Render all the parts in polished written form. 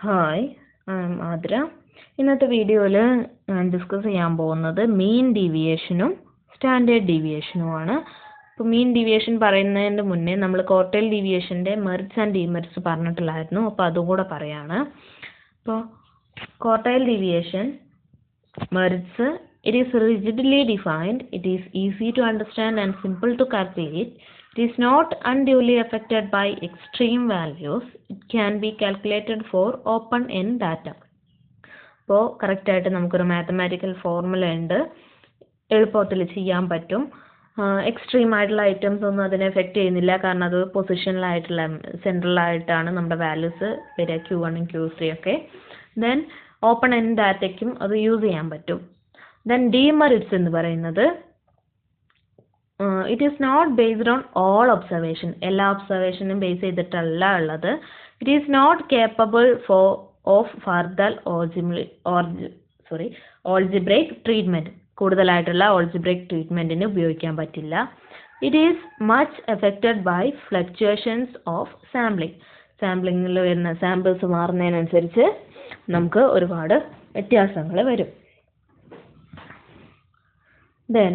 Hi, Aardra. ഇന്നത്തെ വീഡിയോയിൽ ഞാൻ ഡിസ്കസ് ചെയ്യാൻ പോകുന്നത് മീൻ ഡീവിയേഷനും സ്റ്റാൻഡേർഡ് ഡീവിയേഷനുമാണ്. ഇപ്പോൾ മീൻ ഡീവിയേഷൻ പറയുന്നതിൻ്റെ മുന്നേ നമ്മൾ ക്വാർട്ടൈൽ ഡീവിയേഷൻ്റെ മെറിറ്റ്സ് ആൻഡ് ഡിമെറിറ്റ്സ് പറഞ്ഞിട്ടില്ലായിരുന്നു. അപ്പോൾ അതും കൂടെ പറയാണ്. അപ്പോൾ quartile deviation merits, it is rigidly defined, it is easy to understand and simple to calculate. It is not unduly affected by extreme values. It can be calculated for open-end data. അപ്പോൾ കറക്റ്റായിട്ട് നമുക്കൊരു mathematical formula ഉണ്ട്, എളുപ്പത്തിൽ ചെയ്യാൻ പറ്റും. Extreme ആയിട്ടുള്ള items ഒന്നും അതിനെ എഫക്റ്റ് ചെയ്യുന്നില്ല, കാരണം അത് പൊസിഷനിലായിട്ടുള്ള സെൻട്രലായിട്ടാണ് നമ്മുടെ വാല്യൂസ് വരിക, Q1 Q3 ഒക്കെ. ദെൻ ഓപ്പൺ എൻഡ് ഡാറ്റയ്ക്കും അത് യൂസ് ചെയ്യാൻ പറ്റും. ദെൻ ഡിമെറിറ്റ്സ് എന്ന് പറയുന്നത് it is not based on all observation, എല്ലാ ഒബ്സർവേഷനും ബേസ് ചെയ്തിട്ടല്ല ഉള്ളത്. It is not capable of further algebraic treatment, കൂടുതലായിട്ടുള്ള ഓൾജിബ്രൈക് ട്രീറ്റ്മെൻറ്റിന് ഉപയോഗിക്കാൻ പറ്റില്ല. It is much affected by fluctuations of sampling, സാമ്പിളിങ്ങിൽ വരുന്ന സാമ്പിൾസ് മാറുന്നതിനനുസരിച്ച് നമുക്ക് ഒരുപാട് വ്യത്യാസങ്ങൾ വരും. Then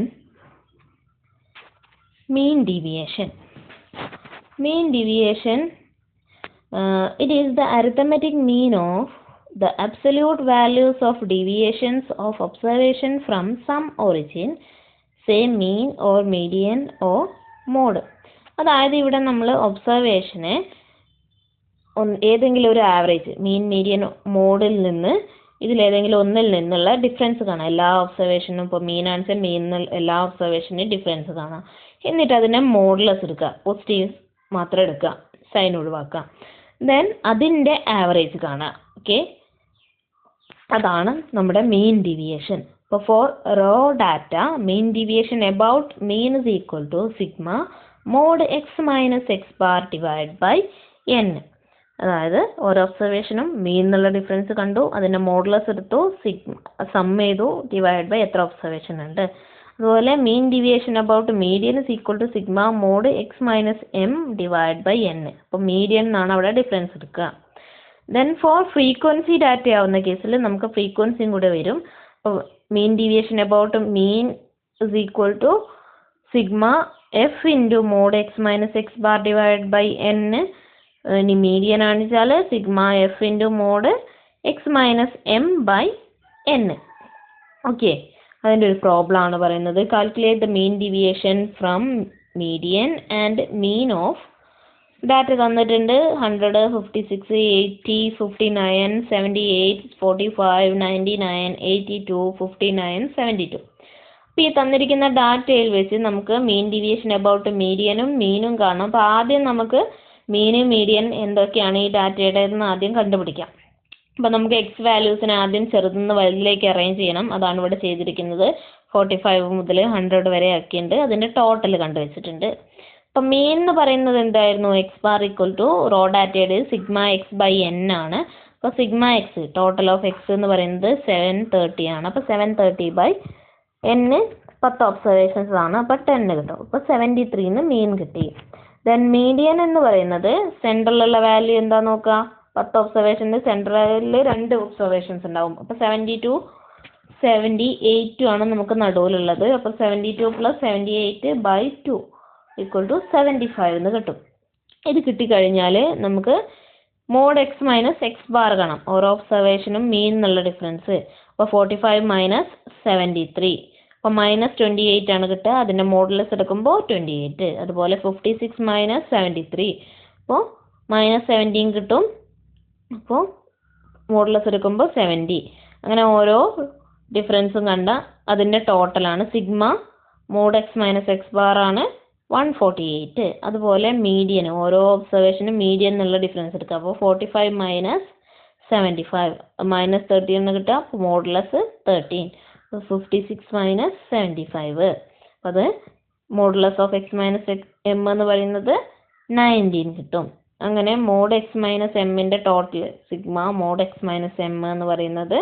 mean deviation. Mean deviation, it is the arithmetic mean of the absolute values of deviations of observation from some origin, say mean or median or mode. അതായത് ഇവിടെ നമ്മൾ ഒബ്സർവേഷനെ ഏതെങ്കിലും ഒരു ആവറേജ്, മീൻ, മീഡിയൻ, മോഡിൽ നിന്ന് ഇതിലേതെങ്കിലും ഒന്നിൽ നിന്നുള്ള ഡിഫറൻസ് കാണാം. എല്ലാ ഒബ്സർവേഷനും ഇപ്പോൾ മീനാണെന്ന് വെച്ചാൽ മീനിൽ എല്ലാ ഒബ്സർവേഷനും ഡിഫറൻസ് കാണാം. എന്നിട്ട് അതിനെ മോഡുലസ് എടുക്കുക, പോസിറ്റീവ് മാത്രം എടുക്കുക, സൈൻ ഒഴിവാക്കുക. ദെൻ അതിൻ്റെ ആവറേജ് കാണുക. ഓക്കെ, അതാണ് നമ്മുടെ മീൻ ഡീവിയേഷൻ. ഇപ്പോൾ for raw data, mean deviation about mean is equal to sigma mod x minus x bar divide by n. അതായത് ഓരോ ഒബ്സർവേഷനും മീൻ എന്നുള്ള ഡിഫറൻസ് കണ്ടു, അതിൻ്റെ മോഡുലസ് എടുത്തു, സം ചെയ്തു, ഡിവൈഡ് ബൈ എത്ര ഒബ്സർവേഷൻ ഉണ്ട്. അതുപോലെ mean deviation about median is equal to sigma mod x minus M divide by n. അപ്പോൾ മീഡിയൻ എന്നാണ് അവിടെ ഡിഫറൻസ് എടുക്കുക. ദെൻ ഫോർ ഫ്രീക്വൻസി ഡാറ്റ ആവുന്ന കേസിൽ നമുക്ക് ഫ്രീക്വൻസിയും കൂടെ വരും. അപ്പോൾ mean deviation about mean is equal to sigma f into mod x minus x bar divide by n. ഇനി മീഡിയൻ ആണെന്ന് വെച്ചാൽ sigma f into mod x minus m by n. Okay, അതിൻ്റെ ഒരു പ്രോബ്ലം ആണ് പറയുന്നത്. Calculate the mean deviation from median and mean of data തന്നിട്ടുണ്ട്. 100, 56, 80, 59, 78, 45, 99, 82, 59, 72. അപ്പോൾ ഈ തന്നിരിക്കുന്ന ഡാറ്റയിൽ വെച്ച് നമുക്ക് മീൻ ഡീവിയേഷൻ അബൌട്ട് മീഡിയനും മീനും കാണാം. അപ്പോൾ ആദ്യം നമുക്ക് മീന്, മീഡിയൻ എന്തൊക്കെയാണ് ഈ ഡാറ്റയുടെ എന്ന് ആദ്യം കണ്ടുപിടിക്കാം. അപ്പോൾ നമുക്ക് എക്സ് വാല്യൂസിനെ ആദ്യം ചെറുതുനിന്ന് വലുതിലേക്ക് അറേഞ്ച് ചെയ്യണം. അതാണ് ഇവിടെ ചെയ്തിരിക്കുന്നത്. 45 മുതൽ 100 വരെ ആക്കിയിട്ടുണ്ട്. അതിൻ്റെ ടോട്ടൽ കണ്ടുവച്ചിട്ടുണ്ട്. അപ്പം മീൻ എന്ന് പറയുന്നത് എന്തായിരുന്നു? X bar equal to raw ഡാറ്റയുടെ സിഗ്മ എക്സ് ബൈ എൻ ആണ്. അപ്പോൾ sigma x, total of x എന്ന് പറയുന്നത് 730 ആണ്. അപ്പോൾ 730 ബൈ എൻ 10 ഒബ്സർവേഷൻസ് ആണ്. അപ്പോൾ 10 കിട്ടും. അപ്പോൾ 73 മീൻ കിട്ടി. ദെൻ മീഡിയൻ എന്ന് പറയുന്നത് സെൻട്രലിലുള്ള വാല്യൂ എന്താ നോക്കുക. 10 ഒബ്സർവേഷൻ്റെ സെൻട്രലിൽ 2 ഒബ്സർവേഷൻസ് ഉണ്ടാവും. അപ്പോൾ 72, 78 ആണ് നമുക്ക് നടുവിലുള്ളത്. അപ്പോൾ 72 + 78 ബൈ 2 ഈക്വൽ ടു 75 എന്ന് കിട്ടും. ഇത് കിട്ടിക്കഴിഞ്ഞാൽ നമുക്ക് mod x minus x bar കാണാം, ഓരോ ഒബ്സർവേഷനും മീൻ എന്നുള്ള ഡിഫറൻസ്. അപ്പോൾ 45 മൈനസ് 73, അപ്പോൾ -28 ആണ് കിട്ടുക. അതിൻ്റെ മോഡുലസ് എടുക്കുമ്പോൾ 28. അതുപോലെ 56 മൈനസ് 73, അപ്പോൾ -17 കിട്ടും. അപ്പോൾ മോഡുലസ് എടുക്കുമ്പോൾ 70. അങ്ങനെ ഓരോ ഡിഫറൻസും കണ്ട അതിൻ്റെ ടോട്ടലാണ് sigma mod x minus x bar ആണ് 148. അതുപോലെ മീഡിയൻ, ഓരോ ഒബ്സർവേഷനും മീഡിയൻ എന്നുള്ള ഡിഫറൻസ് എടുക്കുക. അപ്പോൾ 45 മൈനസ് 75, -30 എന്ന് കിട്ടുക. അപ്പോൾ മോഡുലസ് 13. 56 മൈനസ് 75, അത് modulus of x minus m എന്ന് പറയുന്നത് 19 കിട്ടും. അങ്ങനെ മോഡ് എക്സ് മൈനസ് എമ്മിൻ്റെ total sigma mod x minus m എന്ന് പറയുന്നത്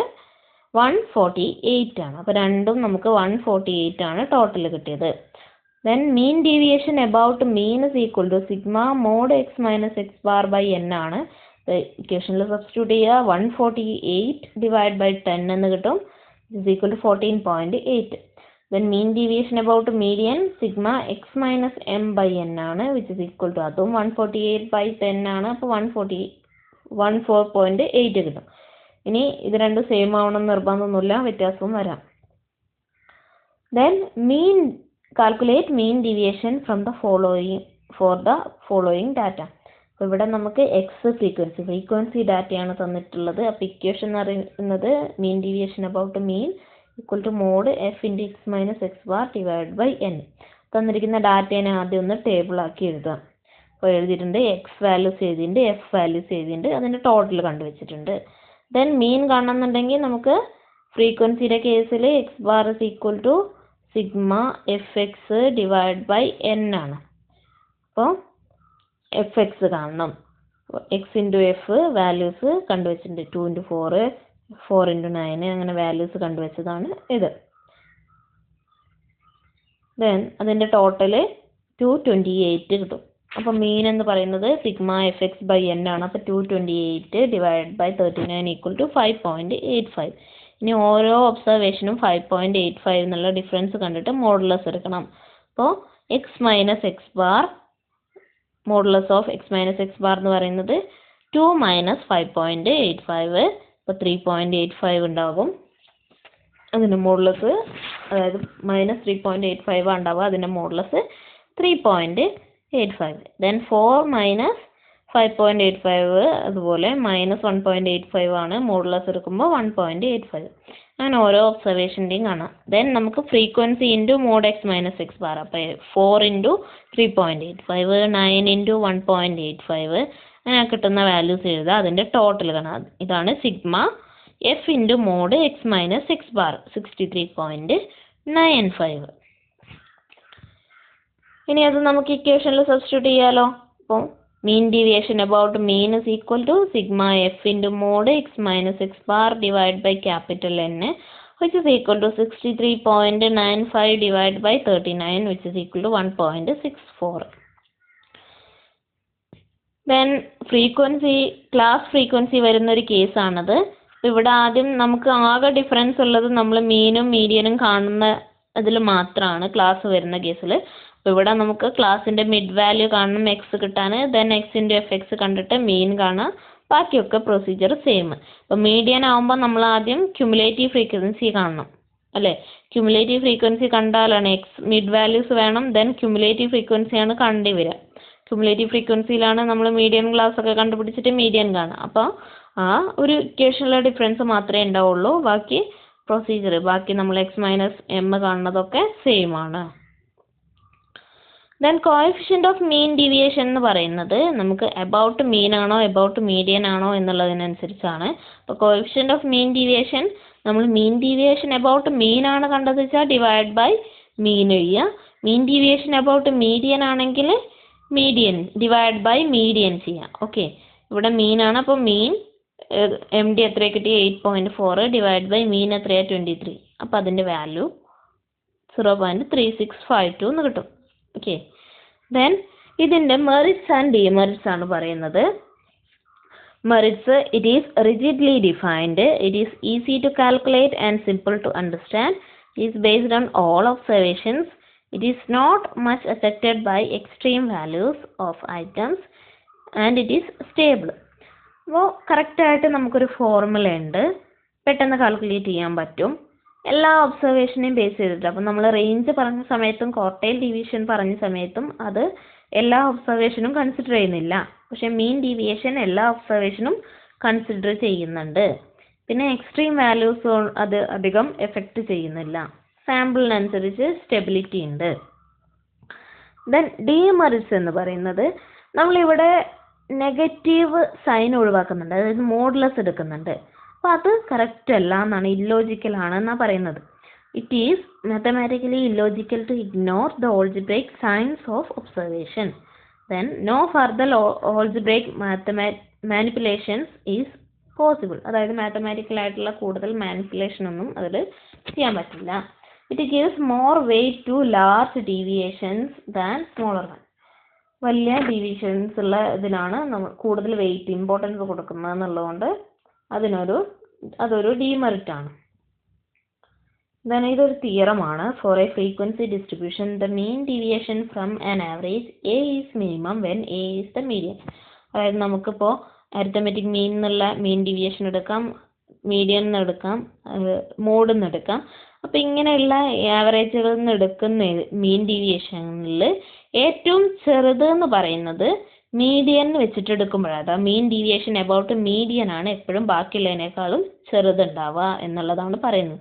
148 ആണ്. അപ്പോൾ രണ്ടും നമുക്ക് 148 ആണ് ടോട്ടൽ കിട്ടിയത്. Then mean deviation about mean is equal to sigma mod x minus x bar by n ആണ്. ഇക്വേഷനിൽ സബ്സ്റ്റിറ്റ്യൂട്ട് ചെയ്യുക. 148 ഡിവൈഡ് ബൈ 10 എന്ന് കിട്ടും. Is equal to 14.8. Then mean deviation about median sigma x minus m by n ആണ്, which is equal to അതും 148/10 ആണ്. അപ്പോൾ 14.8 കിട്ടും. ഇനി ഇത് രണ്ടും സെയിം ആവണം നിർബന്ധമൊന്നുമില്ല, വ്യത്യാസവും വരാം. Then calculate mean deviation from the following data. അപ്പോൾ ഇവിടെ നമുക്ക് എക്സ് ഫ്രീക്വൻസി ഡാറ്റയാണ് തന്നിട്ടുള്ളത്. അപ്പോൾ ഇക്വേഷൻ എന്ന് പറയുന്നത് mean deviation about mean equal to mod f into x minus x bar divide by n. തന്നിരിക്കുന്ന ഡാറ്റേനെ ആദ്യം ഒന്ന് ടേബിളാക്കി എഴുതാം. അപ്പോൾ എഴുതിയിട്ടുണ്ട്, എക്സ് വാല്യൂസ് എഴുതിയിട്ടുണ്ട്, എഫ് വാല്യൂസ് എഴുതിയിട്ടുണ്ട്, അതിൻ്റെ ടോട്ടൽ കണ്ടുവച്ചിട്ടുണ്ട്. ദെൻ മീൻ കാണണമെന്നുണ്ടെങ്കിൽ നമുക്ക് ഫ്രീക്വൻസിയുടെ കേസിൽ x bar is equal to sigma f x divide by n ആണ്. അപ്പോൾ എഫ് എക്സ് കാണണം. എക്സ് ഇൻറ്റു എഫ് വാല്യൂസ് കണ്ടുവച്ചിട്ടുണ്ട്. 2 × 4, 4 × 9 അങ്ങനെ വാല്യൂസ് കണ്ടുവച്ചതാണ് ഇത്. ദെൻ അതിൻ്റെ ടോട്ടൽ 228 കിട്ടും. അപ്പോൾ മീൻ എന്ന് പറയുന്നത് sigma f x by n ആണ്. അപ്പോൾ 228 ഡിവൈഡ് ബൈ 39 ഈക്വൽ ടു 5.85. ഇനി ഓരോ ഒബ്സർവേഷനും 5.85 എന്നുള്ള ഡിഫറൻസ് കണ്ടിട്ട് മോഡുലസ് എടുക്കണം. അപ്പോൾ X minus x bar modulus of x minus x bar എന്ന് പറയുന്നത് 2 - 5.85. അപ്പോൾ 3.85 ഉണ്ടാകും. അതിൻ്റെ മോഡുലസ്, അതായത് -3.85 ഉണ്ടാവുക, അതിൻ്റെ മോഡുലസ് 3.85. ദെൻ 4 - 5.85 അതുപോലെ -1.85 ആണ്. മോഡുലസ് എടുക്കുമ്പോൾ 1.85. അങ്ങനെ ഓരോ ഒബ്സർവേഷൻ്റെയും കാണാം. ദെൻ നമുക്ക് frequency into mod x minus x bar. അപ്പോൾ 4 × 3.85, 9 × 1.85 അങ്ങനെ കിട്ടുന്ന വാല്യൂസ് എഴുതുക. അതിൻ്റെ ടോട്ടൽ കാണാം. ഇതാണ് sigma f into mod x minus x bar 63.95. ഇനി അത് നമുക്ക് ഇക്വേഷനിൽ സബ്സ്റ്റിറ്റ്യൂട്ട് ചെയ്യാലോ. അപ്പോൾ mean deviation about mean is equal to sigma f into mod x minus x bar divide by capital n, which is equal to 63.95 divide by 39, which is equal to 1.64. Then class frequency വരുന്നൊരു കേസാണത്. ഇവിടെ ആദ്യം നമുക്ക് ആകെ difference ഉള്ളത് നമ്മൾ മീനും മീഡിയനും കാണുന്ന അതിൽ മാത്രമാണ് ക്ലാസ് വരുന്ന കേസിൽ. അപ്പോൾ ഇവിടെ നമുക്ക് ക്ലാസിൻ്റെ മിഡ് വാല്യൂ കാണണം എക്സ് കിട്ടാൻ. Then X into F X കണ്ടിട്ട് മീൻ കാണാം. ബാക്കിയൊക്കെ പ്രൊസീജിയർ സെയിം. അപ്പോൾ മീഡിയൻ ആകുമ്പോൾ നമ്മൾ ആദ്യം ക്യുമുലേറ്റീവ് ഫ്രീക്വൻസി കാണണം, അല്ലേ? ക്യുമുലേറ്റീവ് ഫ്രീക്വൻസി കണ്ടാലാണ് എക്സ് മിഡ് വാല്യൂസ് വേണം. ദെൻ ക്യുമുലേറ്റീവ് ഫ്രീക്വൻസിയാണ് കണ്ടു വരിക. ക്യുമുലേറ്റീവ് ഫ്രീക്വൻസിയിലാണ് നമ്മൾ മീഡിയൻ ക്ലാസ് ഒക്കെ കണ്ടുപിടിച്ചിട്ട് മീഡിയൻ കാണാം. അപ്പോൾ ആ ഒരു ഇക്വേഷനിലെ ഡിഫറൻസ് മാത്രമേ ഉണ്ടാവുള്ളൂ. ബാക്കി ബാക്കി നമ്മൾ എക്സ് മൈനസ് എം കാണുന്നതൊക്കെ സെയിം ആണ്. Then coefficient of mean deviation എന്ന് പറയുന്നത് നമുക്ക് എബൌട്ട് മീൻ ആണോ എബൌട്ട് മീഡിയൻ ആണോ എന്നുള്ളതിനനുസരിച്ചാണ്. അപ്പോൾ കോഎഫിഷ്യൻ്റ് ഓഫ് മീൻ ഡീവിയേഷൻ നമ്മൾ മീൻ ഡീവിയേഷൻ എബൌട്ട് മീൻ ആണ് കണ്ടത് വെച്ചാൽ ഡിവൈഡ് ബൈ മീൻ എഴുതുക. മീൻ ഡീവിയേഷൻ എബൌട്ട് മീഡിയൻ ആണെങ്കിൽ മീഡിയൻ ഡിവൈഡ് ബൈ മീഡിയൻ ചെയ്യാം. ഓക്കെ, ഇവിടെ മീൻ ആണ്. അപ്പോൾ മീൻ എം ഡി എത്ര കിട്ടി? 8.4 ഡിവൈഡ് ബൈ മീൻ എത്രയാണ്? 23. അപ്പോൾ അതിൻ്റെ വാല്യൂ 0.3652 എന്ന് കിട്ടും. ഓക്കെ, ദെൻ ഇതിൻ്റെ മെറിറ്റ്സ് ആൻഡ് ഡിമെറിറ്റ്സ് ആണ് പറയുന്നത്. Merits: it is rigidly defined, it is easy to calculate and simple to understand, it is based on all observations, it is not much affected by extreme values of items and it is stable. അപ്പോൾ കറക്റ്റായിട്ട് നമുക്കൊരു formula ഉണ്ട്, പെട്ടെന്ന് calculate ചെയ്യാൻ പറ്റും, എല്ലാ ഒബ്സർവേഷനെയും base ചെയ്തിട്ട്. അപ്പോൾ നമ്മൾ റേഞ്ച് പറഞ്ഞ സമയത്തും ക്വാർട്ടൈൽ ഡീവിയേഷൻ പറഞ്ഞ സമയത്തും അത് എല്ലാ ഒബ്സർവേഷനും കൺസിഡർ ചെയ്യുന്നില്ല. പക്ഷേ മീൻ ഡീവിയേഷൻ എല്ലാ ഒബ്സർവേഷനും കൺസിഡർ ചെയ്യുന്നുണ്ട്. പിന്നെ എക്സ്ട്രീം വാല്യൂസ് അത് അധികം എഫക്റ്റ് ചെയ്യുന്നില്ല. സാമ്പിളിനനുസരിച്ച് സ്റ്റെബിലിറ്റി ഉണ്ട്. ദെൻ ഡിമെറിറ്റ്സ് എന്ന് പറയുന്നത് നമ്മളിവിടെ നെഗറ്റീവ് സൈൻ ഒഴിവാക്കുന്നുണ്ട്, അതായത് മോഡുലസ് എടുക്കുന്നുണ്ട്. അപ്പോൾ അത് കറക്റ്റ് അല്ല എന്നാണ്, ഇല്ലോജിക്കൽ ആണെന്നാണ് പറയുന്നത്. It is mathematically illogical to ignore the algebraic signs of observation. Then no further algebraic manipulations is possible. അതായത് മാത്തമാറ്റിക്കൽ ആയിട്ടുള്ള കൂടുതൽ മാനിപ്പുലേഷൻ ഒന്നും അതിൽ ചെയ്യാൻ പറ്റില്ല. It gives more weight to large deviations than smaller one. വലിയ ഡീവിയേഷൻസ് ഉള്ള ഇതിനാണ് നമ്മൾ കൂടുതൽ വെയിറ്റ് ഇമ്പോർട്ടൻസ് കൊടുക്കുന്നത് എന്നുള്ളതുകൊണ്ട് അതൊരു ഡീമെറിറ്റ് ആണ്. Then ഇതൊരു തിയറമാണ്. For a frequency distribution the mean deviation from an average A is minimum when A is the median. അതായത് നമുക്കിപ്പോൾ അരിത്തമെറ്റിക് മീൻ എന്നുള്ള മീൻ ഡീവിയേഷൻ എടുക്കാം, മീഡിയൻ എന്ന് എടുക്കാം, മോഡിൽ നിന്ന് എടുക്കാം. അപ്പോൾ ഇങ്ങനെയുള്ള ആവറേജുകളിൽ നിന്ന് എടുക്കുന്ന മീൻ ഡീവിയേഷനിൽ ഏറ്റവും ചെറുത് എന്ന് പറയുന്നത് മീഡിയൻ വെച്ചിട്ട് എടുക്കുമ്പോഴാണ്. അതാ മീൻ ഡീവിയേഷൻ എബൌട്ട് മീഡിയൻ ആണ് എപ്പോഴും ബാക്കിയുള്ളതിനേക്കാളും ചെറുതുണ്ടാവുക എന്നുള്ളതാണ് പറയുന്നത്.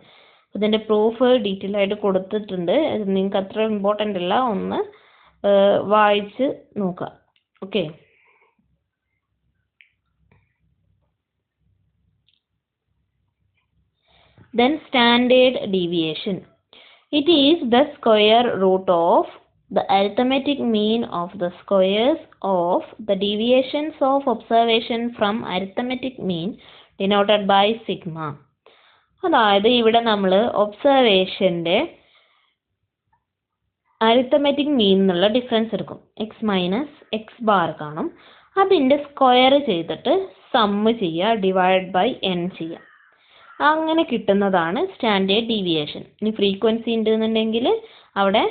ഇതിൻ്റെ പ്രൂഫ് ഡീറ്റെയിൽ ആയിട്ട് കൊടുത്തിട്ടുണ്ട്. നിങ്ങൾക്ക് അത്ര ഇമ്പോർട്ടൻ്റ് അല്ല, ഒന്ന് വായിച്ച് നോക്കുക. Okay. Then standard deviation. It is the square root of the arithmetic mean of the squares of the deviations of observation from arithmetic mean denoted by sigma. അതായത് ഇവിടെ നമ്മൾ ഒബ്സർവേഷൻ്റെ അരിത്തമെറ്റിക് മീൻ എന്നുള്ള ഡിഫറൻസ് എടുക്കും. X minus x bar കാണും. അതിൻ്റെ square ചെയ്തിട്ട് sum ചെയ്യുക, divide by N ചെയ്യുക. അങ്ങനെ കിട്ടുന്നതാണ് സ്റ്റാൻഡേർഡ് ഡീവിയേഷൻ. ഇനി ഫ്രീക്വൻസി ഉണ്ടെന്നുണ്ടെങ്കിൽ അവിടെ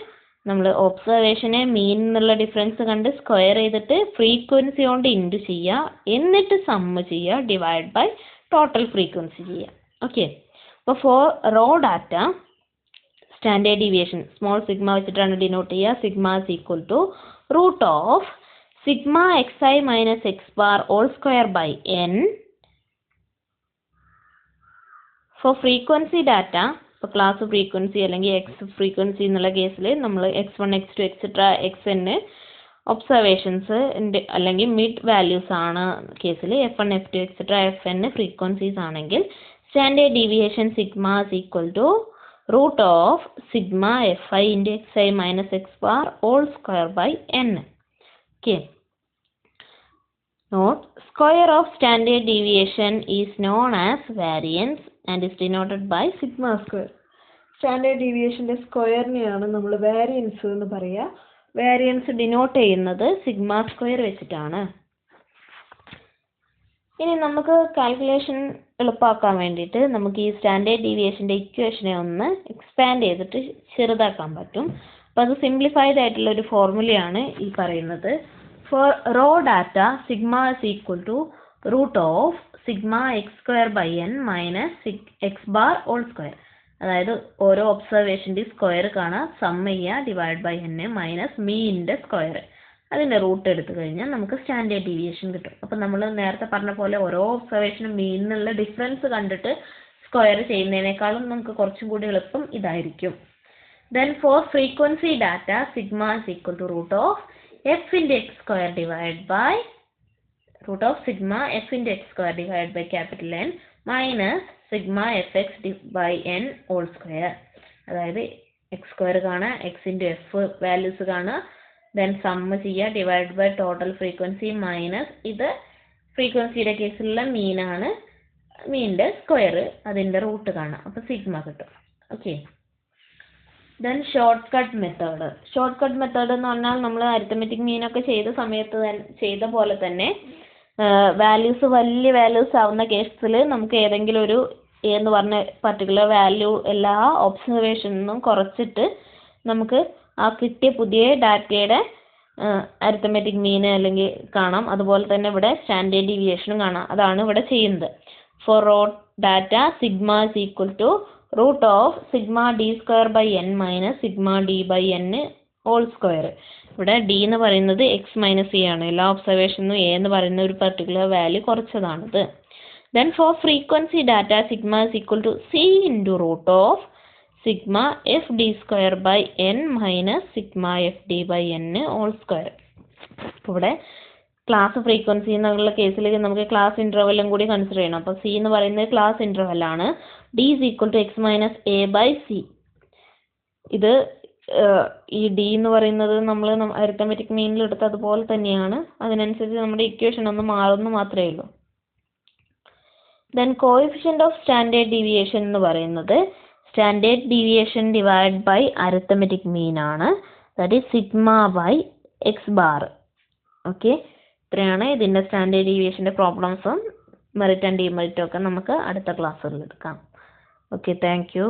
നമ്മൾ ഒബ്സർവേഷനെ മീൻ എന്നുള്ള ഡിഫറൻസ് കണ്ട് സ്ക്വയർ ചെയ്തിട്ട് ഫ്രീക്വൻസി കൊണ്ട് ഇൻറ്റു ചെയ്യുക, എന്നിട്ട് സമ്മ് ചെയ്യുക, ഡിവൈഡ് ബൈ ടോട്ടൽ ഫ്രീക്വൻസി ചെയ്യുക. ഓക്കെ. അപ്പോൾ for raw data standard deviation small sigma വെച്ചിട്ടാണ് ഡിനോട്ട് ചെയ്യുക. Sigma is equal to root of sigma x i minus x bar all square by n. For frequency data, ഇപ്പോൾ class frequency അല്ലെങ്കിൽ x frequency എന്നുള്ള കേസിൽ നമ്മൾ x1 x2 etcetera xn observations അല്ലെങ്കിൽ mid values ആണ് കേസിൽ, f1 f2 etcetera fn frequencies ആണെങ്കിൽ standard deviation sigma is equal to root of sigma f i into x i minus x bar all square by n. Okay. Note square of standard deviation is known as variance and is denoted by sigma square. Standard ഡീവിയേഷൻ്റെ സ്ക്വയറിനെയാണ് നമ്മൾ variance എന്ന് പറയുക. Variance denote ചെയ്യുന്നത് sigma square വെച്ചിട്ടാണ്. ഇനി നമുക്ക് calculation എളുപ്പമാക്കാൻ വേണ്ടിയിട്ട് നമുക്ക് ഈ സ്റ്റാൻഡേർഡ് ഡീവിയേഷൻ്റെ ഇക്വേഷനെ ഒന്ന് എക്സ്പാൻഡ് ചെയ്തിട്ട് ചെറുതാക്കാൻ പറ്റും. അപ്പോൾ അത് സിംപ്ലിഫൈഡ് ആയിട്ടുള്ള ഒരു ഫോർമുലയാണ് ഈ പറയുന്നത്. For raw data sigma is equal to root of sigma x square by n minus x bar all square. അതായത് ഓരോ ഒബ്സർവേഷൻ്റെ സ്ക്വയർ കാണാം, സമ്മ് ചെയ്യുക, ഡിവൈഡ് ബൈ എൻ മൈനസ് മീനിൻ്റെ സ്ക്വയർ, അതിൻ്റെ റൂട്ട് എടുത്തു കഴിഞ്ഞാൽ നമുക്ക് സ്റ്റാൻഡേർഡ് ഡീവിയേഷൻ കിട്ടും. അപ്പോൾ നമ്മൾ നേരത്തെ പറഞ്ഞ പോലെ ഓരോ ഒബ്സർവേഷനും മീനിനുള്ള ഡിഫറൻസ് കണ്ടിട്ട് സ്ക്വയർ ചെയ്യുന്നതിനേക്കാളും നമുക്ക് കുറച്ചും കൂടി എളുപ്പം ഇതായിരിക്കും. Then for frequency data sigma is equal to root of f into x square divide by root of sigma f into x square divide by capital n minus sigma f x by n whole square. അതായത് x square കാണുക, x into f values കാണുക, then sum ചെയ്യുക, divide by total frequency minus ഇത് ഫ്രീക്വൻസിയുടെ കേസിലുള്ള മീനാണ്, മീനിൻ്റെ square, അതിൻ്റെ root കാണാം, അപ്പോൾ സിഗ്മ കിട്ടും. Okay. Then short cut method. Short cut method എന്ന് പറഞ്ഞാൽ നമ്മൾ അരിത്തമെറ്റിക് മീനൊക്കെ ചെയ്ത സമയത്ത് ചെയ്ത പോലെ തന്നെ വാല്യൂസ് വലിയ വാല്യൂസ് ആവുന്ന കേസിൽ നമുക്ക് ഏതെങ്കിലും ഒരു എന്ന് പറഞ്ഞ പർട്ടിക്കുലർ വാല്യൂ എല്ലാ ഒബ്സർവേഷനിൽ കുറച്ചിട്ട് നമുക്ക് ആ കിട്ടിയ പുതിയ ഡാറ്റയുടെ അരിത്തമെറ്റിക് മീൻ അല്ലെങ്കിൽ കാണാം. അതുപോലെ തന്നെ ഇവിടെ സ്റ്റാൻഡേർഡ് ഡീവിയേഷനും കാണാം. അതാണ് ഇവിടെ ചെയ്യുന്നത്. For raw data sigma is equal to root of sigma d square by n minus sigma d by n whole square. ഇവിടെ ഡി എന്ന് പറയുന്നത് എക്സ് മൈനസ് എ ആണ്. എല്ലാ ഒബ്സർവേഷനും എ എന്ന് പറയുന്ന ഒരു പർട്ടിക്കുലർ വാല്യൂ കുറച്ചതാണിത്. Then for frequency data sigma is equal to c into root of sigma f d square by n minus sigma f d by n whole square. ഇവിടെ class frequency എന്നുള്ള കേസിൽ നമുക്ക് class ഇൻ്റർവെല്ലും കൂടി consider ചെയ്യണം. അപ്പോൾ c എന്ന് പറയുന്നത് class ഇൻ്റർവെല്ലാണ്. D is equal to x minus A by c. ഇത് ഈ ഡി എന്ന് പറയുന്നത് നമ്മൾ അരിത്തമെറ്റിക് മീനിൽ എടുത്ത് അതുപോലെ തന്നെയാണ്. അതിനനുസരിച്ച് നമ്മുടെ ഇക്വേഷൻ ഒന്ന് മാറുന്നു മാത്രമേ ഉള്ളൂ. Then coefficient of standard deviation എന്ന് പറയുന്നത് standard deviation divide by arithmetic mean ആണ്. That is sigma by x bar. Okay, ഇത്രയാണ് ഇതിൻ്റെ സ്റ്റാൻഡേർഡ് ഡീവിയേഷൻ്റെ പ്രോബ്ലംസും മെറിറ്റ് ആൻഡ് ഡിമെറിറ്റും ഒക്കെ നമുക്ക് അടുത്ത ക്ലാസ്സുകളിൽ എടുക്കാം. Okay, thank U.